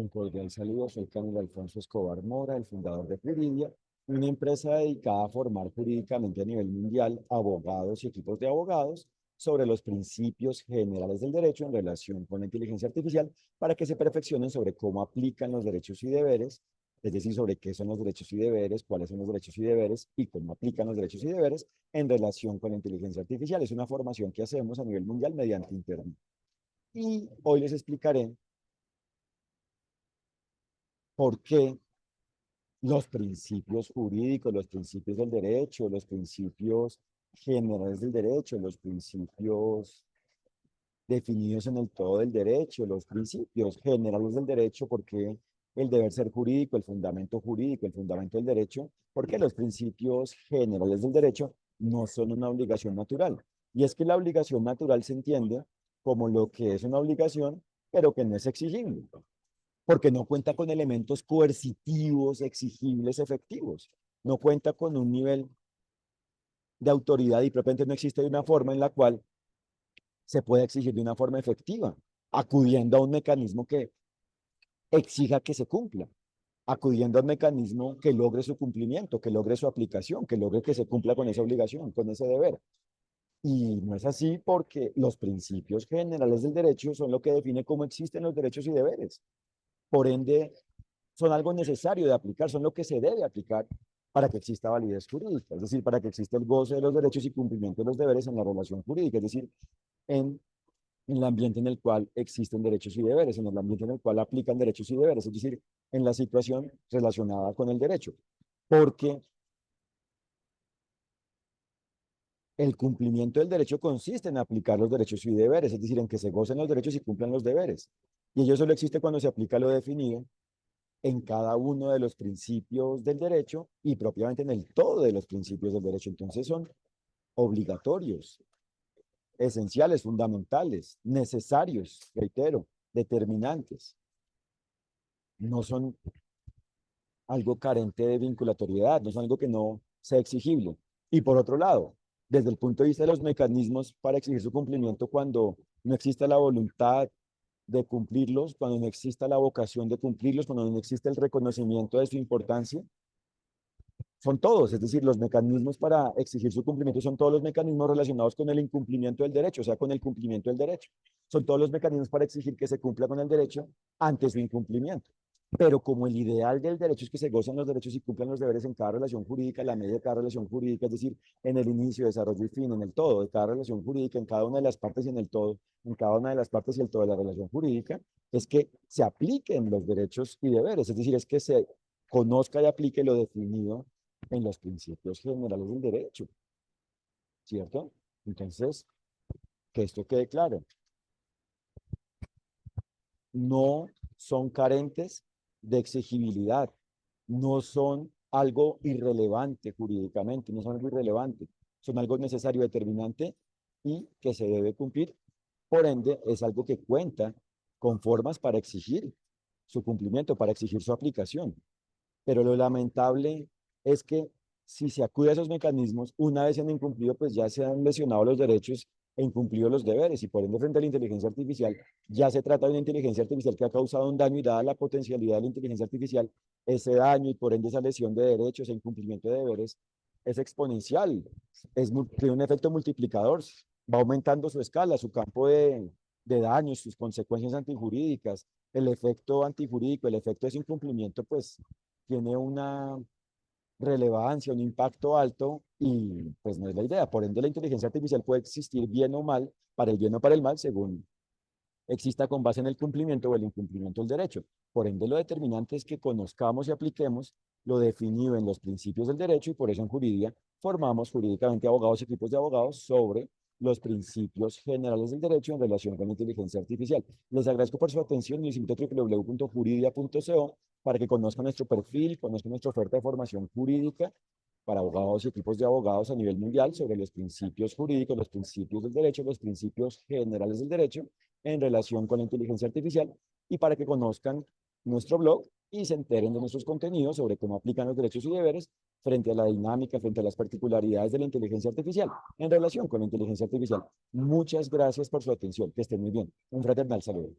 Un cordial saludo, soy Camilo Alfonso Escobar Mora, el fundador de Juridia, una empresa dedicada a formar jurídicamente a nivel mundial abogados y equipos de abogados sobre los principios generales del derecho en relación con la inteligencia artificial para que se perfeccionen sobre cómo aplican los derechos y deberes, es decir, sobre qué son los derechos y deberes, cuáles son los derechos y deberes y cómo aplican los derechos y deberes en relación con la inteligencia artificial. Es una formación que hacemos a nivel mundial mediante Internet. Y hoy les explicaré por qué los principios jurídicos, los principios del derecho, los principios generales del derecho, los principios definidos en el todo del derecho, los principios generales del derecho, porque el deber ser jurídico, el fundamento del derecho, porque los principios generales del derecho no son una obligación natural. Y es que la obligación natural se entiende como lo que es una obligación, pero que no es exigible porque no cuenta con elementos coercitivos, exigibles, efectivos. No cuenta con un nivel de autoridad y propiamente no existe una forma en la cual se pueda exigir de una forma efectiva, acudiendo a un mecanismo que exija que se cumpla, acudiendo a un mecanismo que logre su cumplimiento, que logre su aplicación, que logre que se cumpla con esa obligación, con ese deber. Y no es así porque los principios generales del derecho son lo que define cómo existen los derechos y deberes. Por ende, son algo necesario de aplicar, son lo que se debe aplicar para que exista validez jurídica, es decir, para que exista el goce de los derechos y cumplimiento de los deberes en la relación jurídica, es decir, en, en el ambiente en el cual existen derechos y deberes, en el ambiente en el cual aplican derechos y deberes, es decir, en la situación relacionada con el derecho. Porque el cumplimiento del derecho consiste en aplicar los derechos y deberes, es decir, en que se gocen los derechos y cumplan los deberes. Y ello solo existe cuando se aplica lo definido en cada uno de los principios del derecho y propiamente en el todo de los principios del derecho. Entonces son obligatorios, esenciales, fundamentales, necesarios, reitero, determinantes. No son algo carente de vinculatoriedad, no son algo que no sea exigible. Y por otro lado, desde el punto de vista de los mecanismos para exigir su cumplimiento cuando no exista la voluntad de cumplirlos, cuando no exista la vocación de cumplirlos, cuando no existe el reconocimiento de su importancia, son todos, es decir, los mecanismos para exigir su cumplimiento son todos los mecanismos relacionados con el incumplimiento del derecho, o sea, con el cumplimiento del derecho. Son todos los mecanismos para exigir que se cumpla con el derecho antes de incumplimiento. Pero como el ideal del derecho es que se gocen los derechos y cumplan los deberes en cada relación jurídica, la medida de cada relación jurídica, es decir, en el inicio, desarrollo y fin, en el todo de cada relación jurídica, en cada una de las partes y en el todo, en cada una de las partes y el todo de la relación jurídica, es que se apliquen los derechos y deberes, es decir, es que se conozca y aplique lo definido en los principios generales del derecho, ¿cierto? Entonces, que esto quede claro, no son carentes de exigibilidad, no son algo irrelevante jurídicamente, no son algo irrelevante, son algo necesario, determinante y que se debe cumplir. Por ende, es algo que cuenta con formas para exigir su cumplimiento, para exigir su aplicación. Pero lo lamentable es que si se acude a esos mecanismos, una vez se han incumplido, pues ya se han lesionado los derechos e incumplido los deberes. Y por ende, frente a la inteligencia artificial, ya se trata de una inteligencia artificial que ha causado un daño y dada la potencialidad de la inteligencia artificial, ese daño y por ende esa lesión de derechos e incumplimiento de deberes es exponencial, tiene un efecto multiplicador, va aumentando su escala, su campo de daños, sus consecuencias antijurídicas, el efecto antijurídico, el efecto de ese incumplimiento, pues tiene una relevancia, un impacto alto y pues no es la idea. Por ende, la inteligencia artificial puede existir bien o mal, para el bien o para el mal, según exista con base en el cumplimiento o el incumplimiento del derecho. Por ende, lo determinante es que conozcamos y apliquemos lo definido en los principios del derecho y por eso en Juridia formamos jurídicamente abogados y equipos de abogados sobre los principios generales del derecho en relación con la inteligencia artificial. Les agradezco por su atención y les invito a www.juridia.co para que conozcan nuestro perfil, conozcan nuestra oferta de formación jurídica para abogados y equipos de abogados a nivel mundial sobre los principios jurídicos, los principios del derecho, los principios generales del derecho en relación con la inteligencia artificial y para que conozcan nuestro blog y se enteren de nuestros contenidos sobre cómo aplican los derechos y deberes frente a la dinámica, frente a las particularidades de la inteligencia artificial en relación con la inteligencia artificial. Muchas gracias por su atención. Que estén muy bien. Un fraternal saludo.